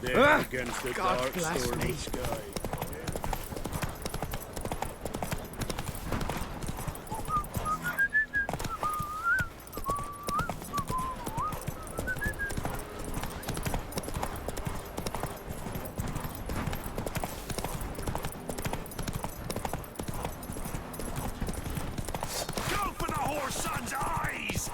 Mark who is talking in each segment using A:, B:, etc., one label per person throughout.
A: There against the
B: God
A: dark
B: bless
A: stormy
B: me.
A: sky.
C: Go for the horse son's eyes!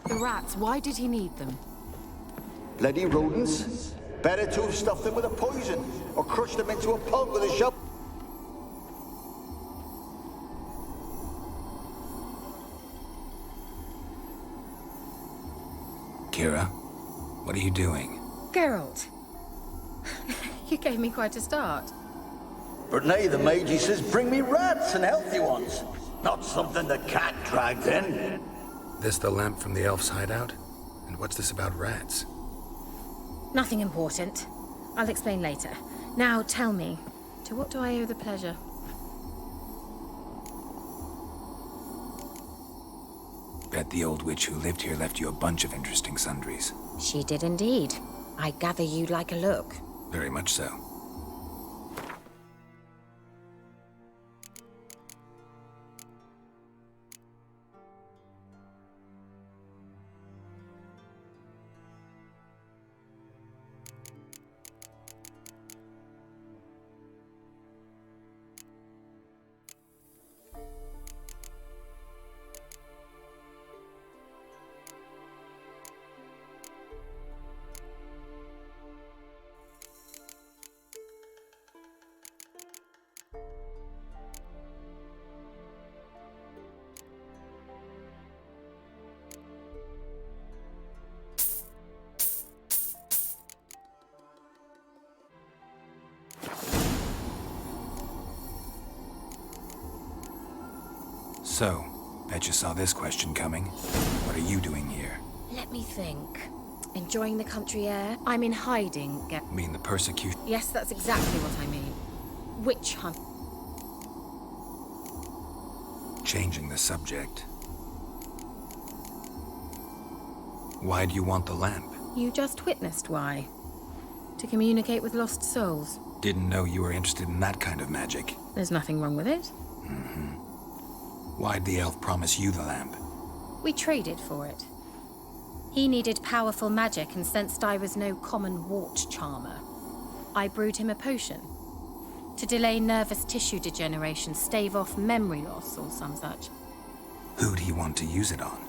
D: The rats, why did he need them?
E: Bloody rodents. Better to have stuffed them with a poison, or crushed them into a pulp with a shovel.
F: Kira, what are you doing?
D: Geralt. You gave me quite a start.
E: But nay, the mage says, bring me rats and healthy ones. Not something the cat dragged in.
F: This the lamp from the elf's hideout? And what's this about rats?
D: Nothing important. I'll explain later. Now tell me, to what do I owe the pleasure?
F: Bet the old witch who lived here left you a bunch of interesting sundries.
D: She did indeed. I gather you'd like a look.
F: Very much so. So, bet you saw this question coming. What are you doing here?
D: Let me think. Enjoying the country air? I'm in hiding.
F: Mean the persecution?
D: Yes, that's exactly what I mean. Witch hunt.
F: Changing the subject. Why do you want the lamp?
D: You just witnessed why. To communicate with lost souls.
F: Didn't know you were interested in that kind of magic.
D: There's nothing wrong with it.
F: Why'd the elf promise you the lamp?
D: We traded for it. He needed powerful magic and sensed I was no common wart charmer. I brewed him a potion. To delay nervous tissue degeneration, stave off memory loss or some such.
F: Who'd he want to use it on?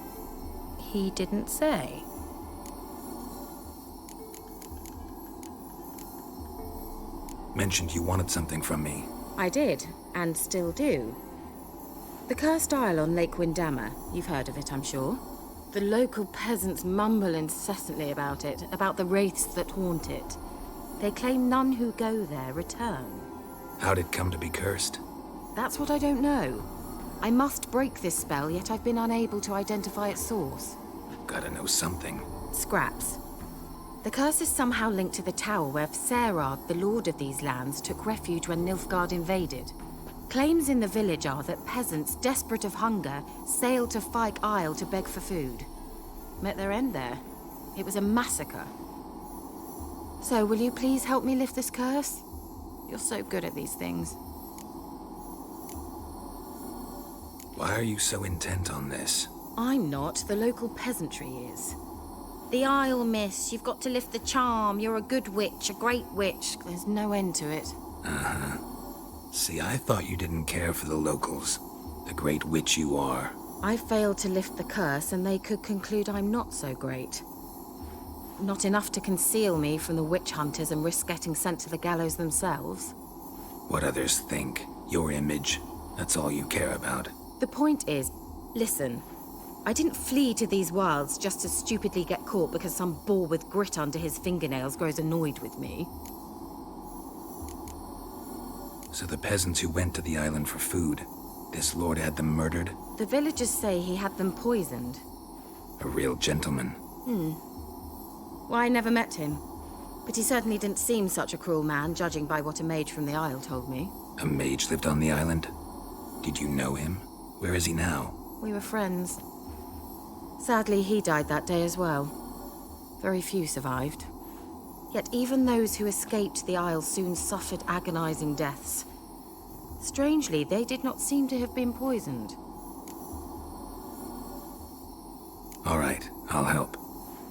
D: He didn't say.
F: Mentioned you wanted something from me.
D: I did, and still do. The cursed isle on Lake Windammer. You've heard of it, I'm sure. The local peasants mumble incessantly about it, about the wraiths that haunt it. They claim none who go there return.
F: How'd it come to be cursed?
D: That's what I don't know. I must break this spell, yet I've been unable to identify its source.
F: Gotta know something.
D: Scraps. The curse is somehow linked to the tower where Serard, the lord of these lands, took refuge when Nilfgaard invaded. Claims in the village are that peasants, desperate of hunger, sailed to Fyke Isle to beg for food. Met their end there. It was a massacre. So, will you please help me lift this curse? You're so good at these things.
F: Why are you so intent on this?
D: I'm not. The local peasantry is. The Isle, miss. You've got to lift the charm. You're a good witch, a great witch. There's no end to it.
F: See, I thought you didn't care for the locals. The great witch you are.
D: I failed to lift the curse, and they could conclude I'm not so great. not enough to conceal me from the witch hunters and risk getting sent to the gallows themselves.
F: What others think, your image, that's all you care about.
D: The point is, listen, I didn't flee to these wilds just to stupidly get caught because some boar with grit under his fingernails grows annoyed with me.
F: So the peasants who went to the island for food, this lord had them murdered?
D: The villagers say he had them poisoned.
F: A real gentleman.
D: Well, I never met him. But he certainly didn't seem such a cruel man, judging by what a mage from the Isle told me.
F: A mage lived on the island? Did you know him? Where is he now?
D: We were friends. Sadly, he died that day as well. Very few survived. Yet even those who escaped the Isle soon suffered agonizing deaths. Strangely, they did not seem to have been poisoned.
F: All right, I'll help.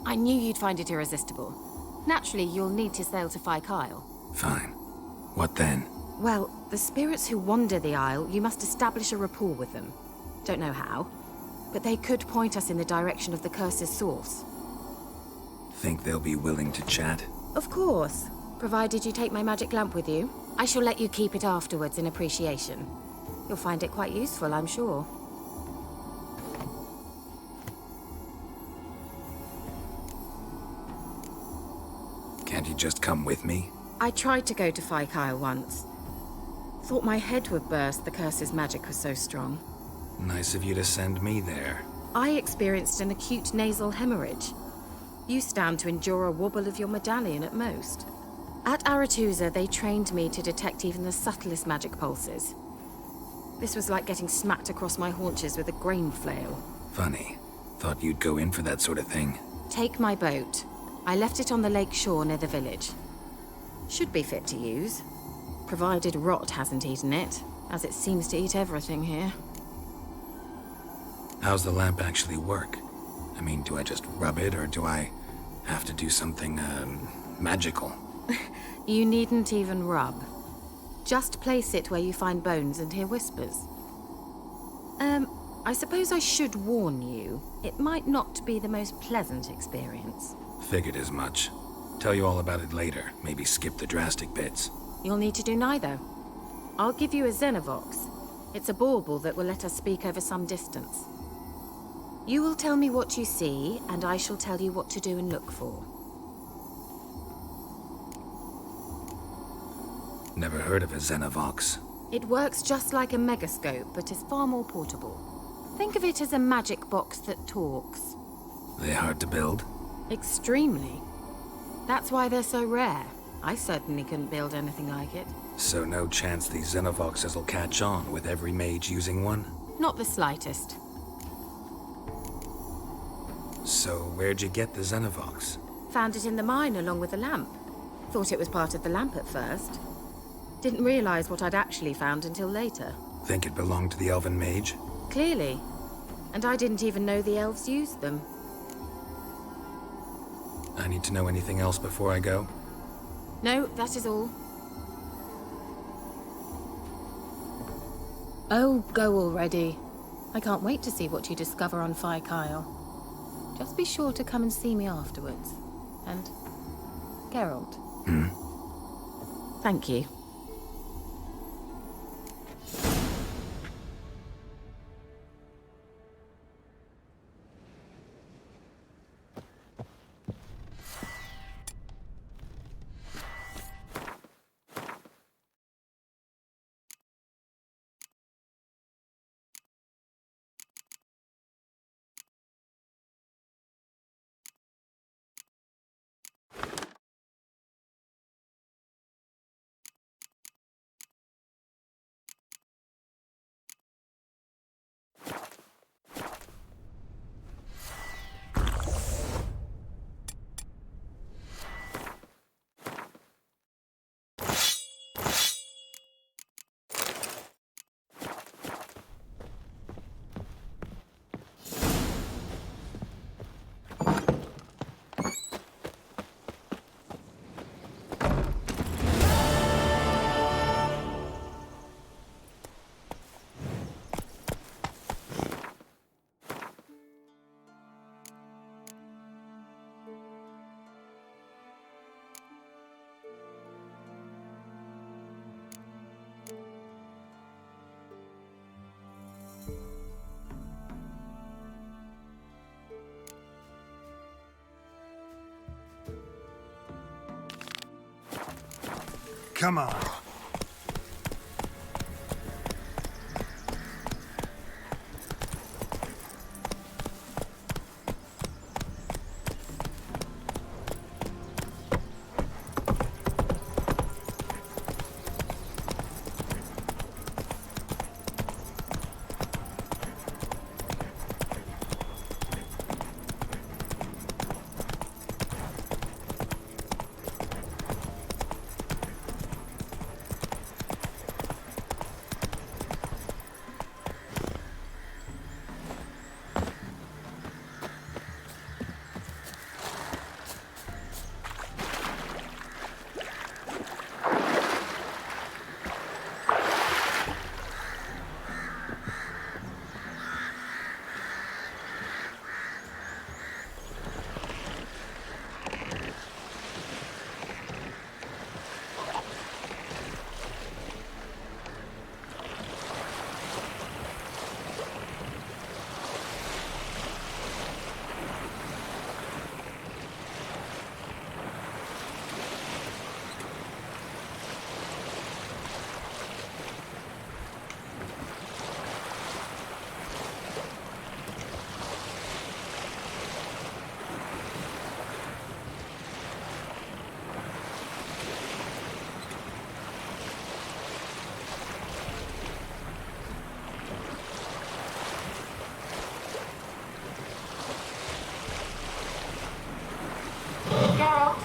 D: I knew you'd find it irresistible. Naturally, you'll need to sail to Phi Kyle.
F: Fine. What then?
D: Well, the spirits who wander the Isle, you must establish a rapport with them. Don't know how, but they could point us in the direction of the curse's source.
F: Think they'll be willing to chat?
D: Of course, provided you take my magic lamp with you. I shall let you keep it afterwards in appreciation. You'll find it quite useful, I'm sure.
F: Can't you just come with me?
D: I tried to go to Phi Kyle once. Thought my head would burst, the curse's magic was so strong.
F: Nice of you to send me there.
D: I experienced an acute nasal hemorrhage. You stand to endure a wobble of your medallion at most. At Aretusa, they trained me to detect even the subtlest magic pulses. This was like getting smacked across my haunches with a grain flail.
F: Funny. Thought you'd go in for that sort of thing.
D: Take my boat. I left it on the lake shore near the village. Should be fit to use, provided rot hasn't eaten it, as it seems to eat everything here.
F: How's the lamp actually work? I mean, do I just rub it, or do I have to do something, magical?
D: You needn't even rub. Just place it where you find bones and hear whispers. I suppose I should warn you, it might not be the most pleasant experience.
F: Figured as much. Tell you all about it later. Maybe skip the drastic bits.
D: You'll need to do neither. I'll give you a Xenovox. It's a bauble that will let us speak over some distance. You will tell me what you see, and I shall tell you what to do and look for.
F: Never heard of a Xenovox.
D: It works just like a megascope, but is far more portable. Think of it as a magic box that talks.
F: They hard to build?
D: Extremely. That's why they're so rare. I certainly couldn't build anything like it.
F: So no chance these Xenovoxes will catch on with every mage using one?
D: Not the slightest.
F: So where'd you get the Xenovox?
D: Found it in the mine along with the lamp. Thought it was part of the lamp at first. Didn't realize what I'd actually found until later.
F: Think it belonged to the elven mage?
D: Clearly. And I didn't even know the elves used them.
F: I need to know anything else before I go?
D: No, that is all. Oh, go already. I can't wait to see what you discover on Phi Kyle. Just be sure to come and see me afterwards. And Geralt. Thank you.
A: Come on.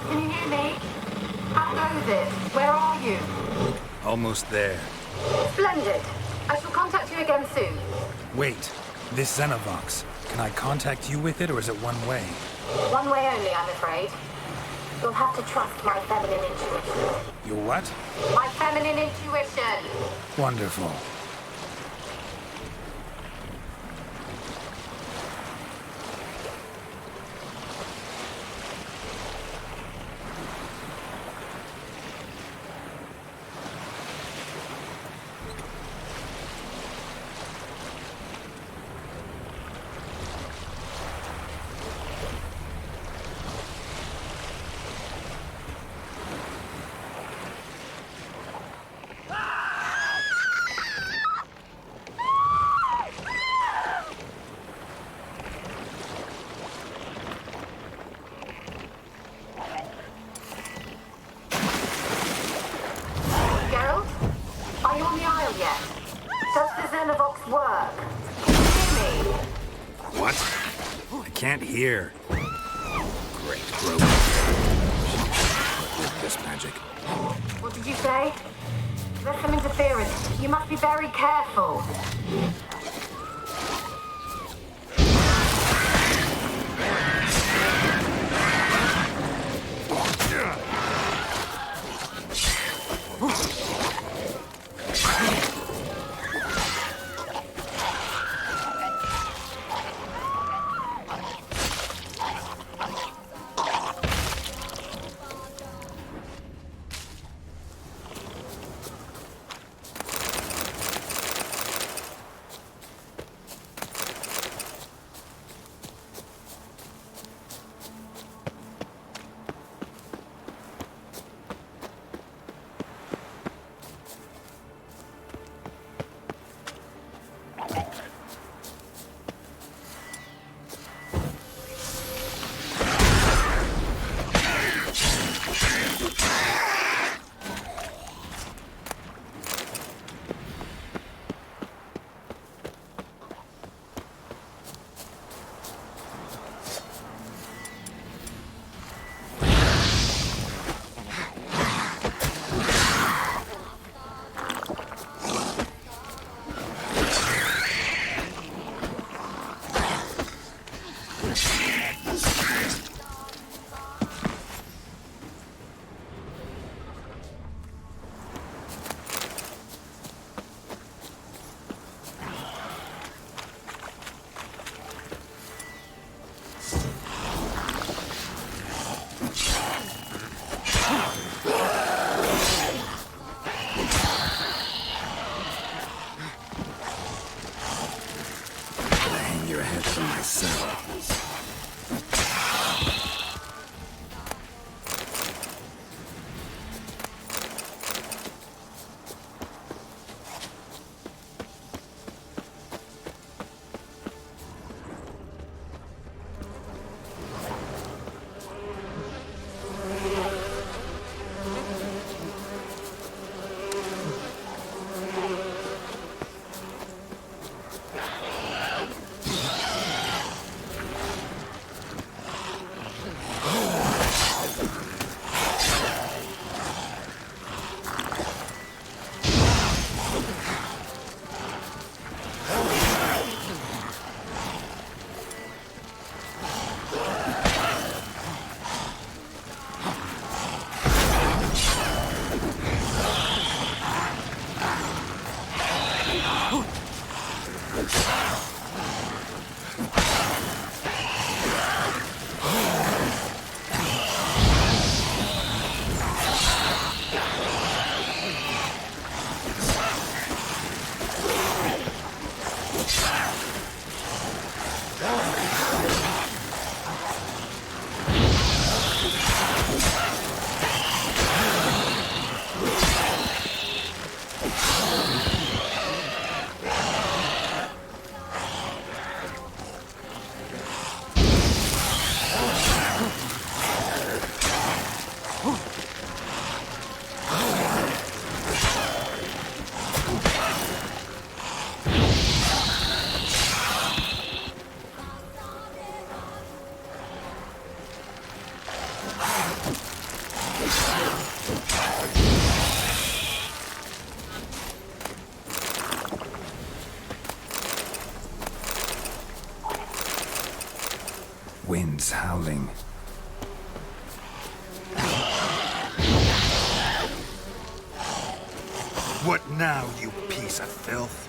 D: Can you hear me? How goes it? Where are you?
F: Almost there.
D: Splendid. I shall contact you again soon.
A: Wait, this Xenovox. Can I contact you with it, or is it one way?
D: One way only, I'm afraid. You'll have to trust my feminine intuition.
A: Your what?
D: My feminine intuition.
A: Wonderful.
F: Can't hear. Great growth. With this magic.
D: What did you say? There's some interference. You must be very careful.
F: Winds howling.
A: What now, you piece of filth?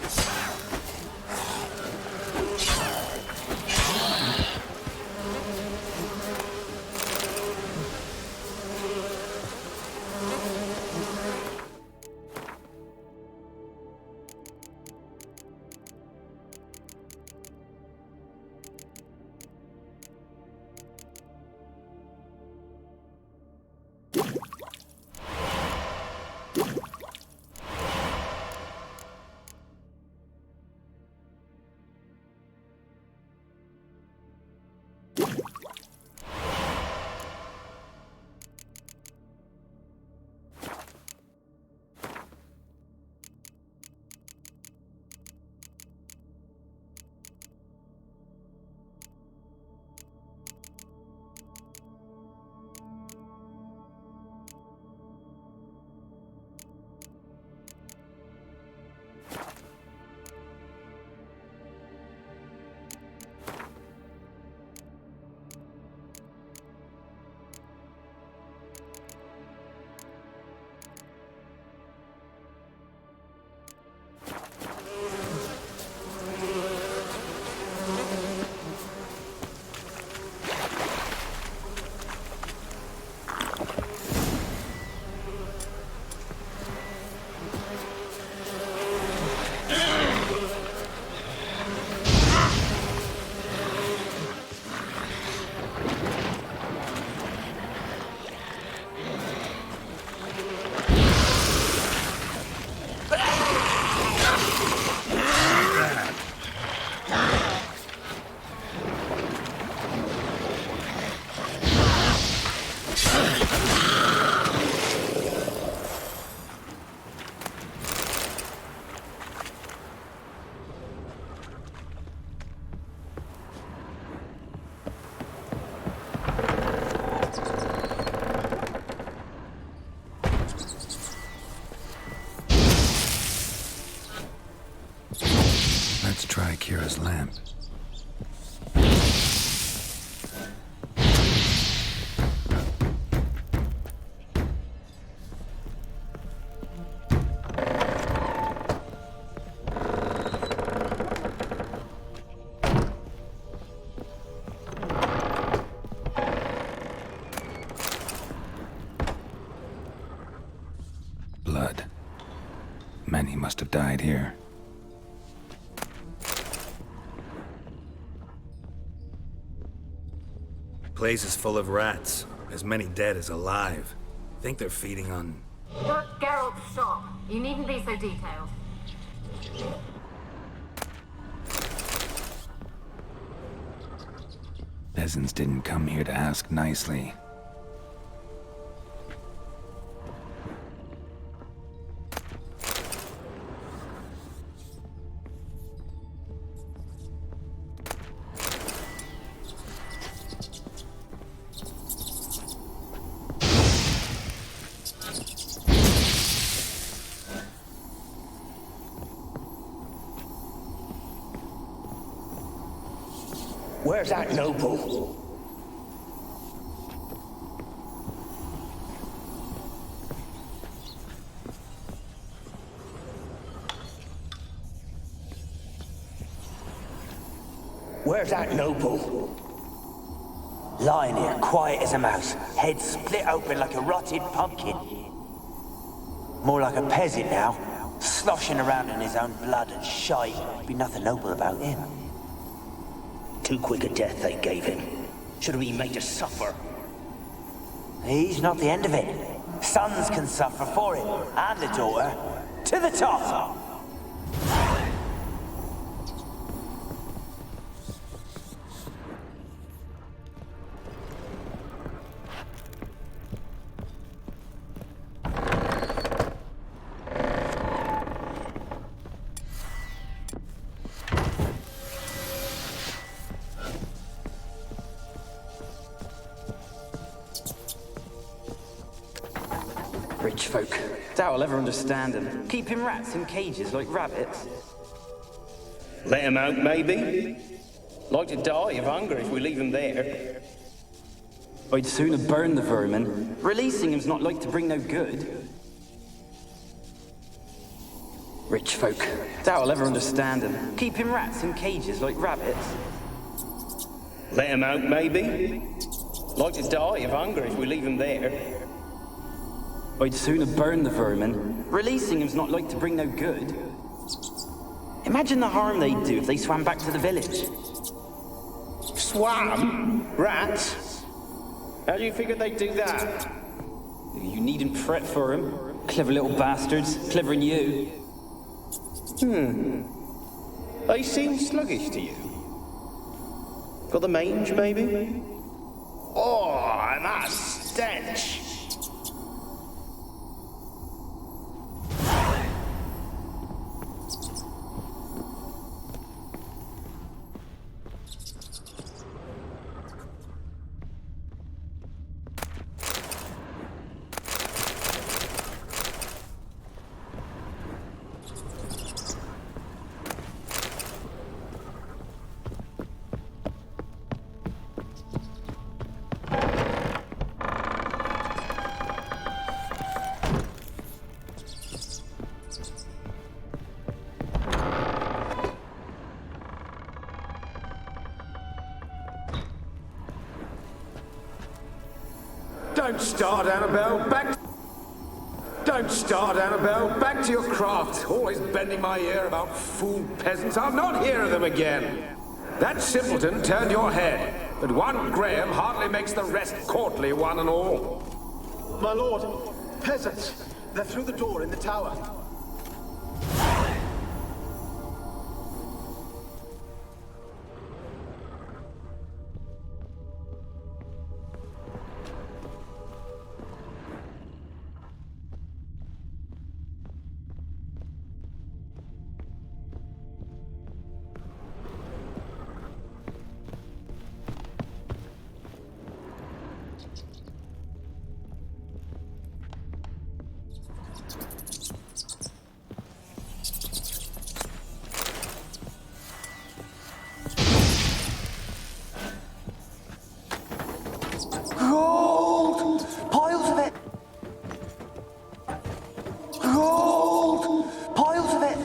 F: Let's try Kira's lamp. Blood. Many must have died here.
A: Place is full of rats. As many dead as alive. Think they're feeding on...
B: You're at Geralt's shop. You needn't be so detailed.
F: Peasants didn't come here to ask nicely.
E: Where's that noble? Where's that noble? Lying here, quiet as a mouse, head split open like a rotted pumpkin. More like a peasant now, sloshing around in his own blood and shite. Be nothing noble about him. Too quick a death they gave him. Should have been made to suffer. He's not the end of it. Sons can suffer for him, and the daughter. To the top!
G: Rich folk. Doubt I'll ever understand them. Keeping rats in cages like rabbits.
H: Let him out, maybe?
G: Like to die of hunger if we leave him there. I'd sooner burn the vermin. Releasing him's not like to bring no good. Rich folk. Doubt I'll ever understand them. Keeping rats in cages like rabbits. Let him out, maybe? Like to die of hunger if we leave him there. I'd sooner burn the vermin. Releasing him's not like to bring no good. Imagine the harm they'd do if they swam back to the village. Swam? Rats? How do you figure they'd do that? You needn't fret for him. Clever little bastards. Clever than you. They seem sluggish to you. Got the mange, maybe? Oh, and that stench!
H: Don't start, Annabelle. Don't start, Annabelle. Back to your craft. Always bending my ear about fool peasants. I'll not hear of them again. That simpleton turned your head, but one Graham hardly makes the rest courtly, one and all.
I: My lord, peasants. They're through the door in the tower.
E: Gold! Piles of it! Gold! Piles of it!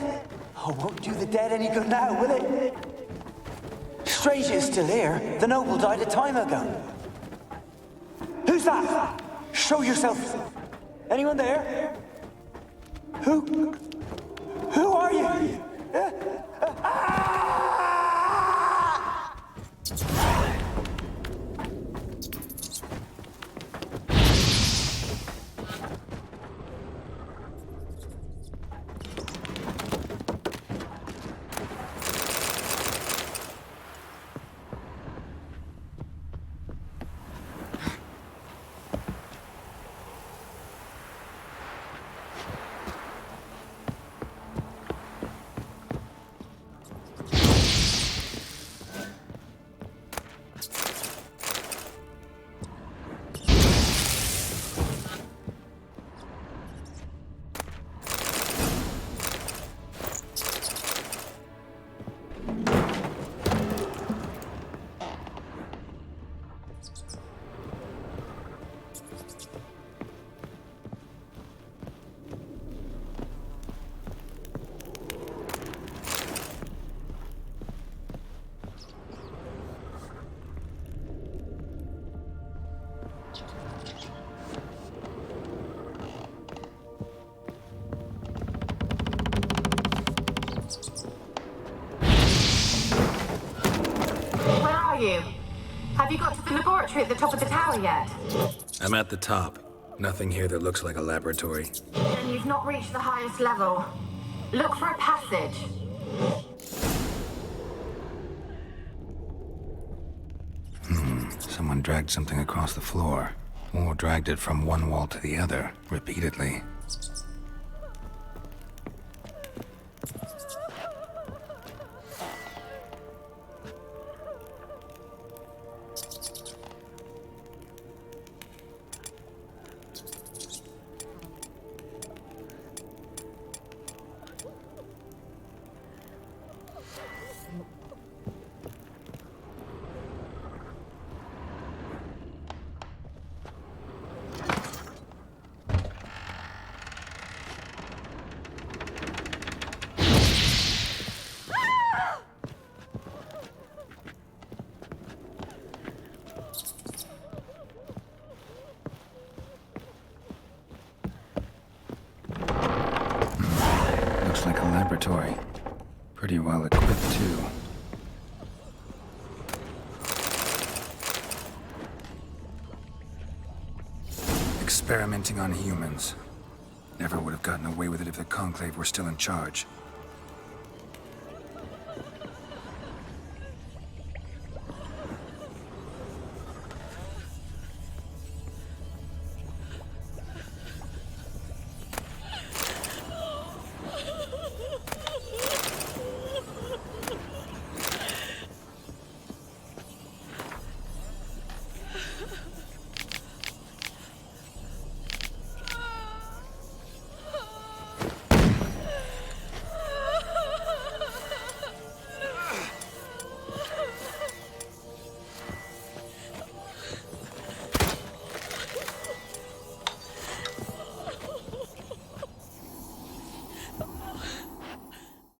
E: Oh, won't do the dead any good now, will it? Strange it's still here. The noble died a time ago. Who's that? Show yourself. Anyone there? Who are you?
B: You? Have you got to the laboratory at the top of the tower yet?
A: I'm at the top. Nothing here that looks like a laboratory.
B: Then you've not reached the highest level. Look for a passage.
F: Someone dragged something across the floor. Or dragged it from one wall to the other, repeatedly. Pretty well equipped, too. Experimenting on humans. Never would have gotten away with it if the Conclave were still in charge.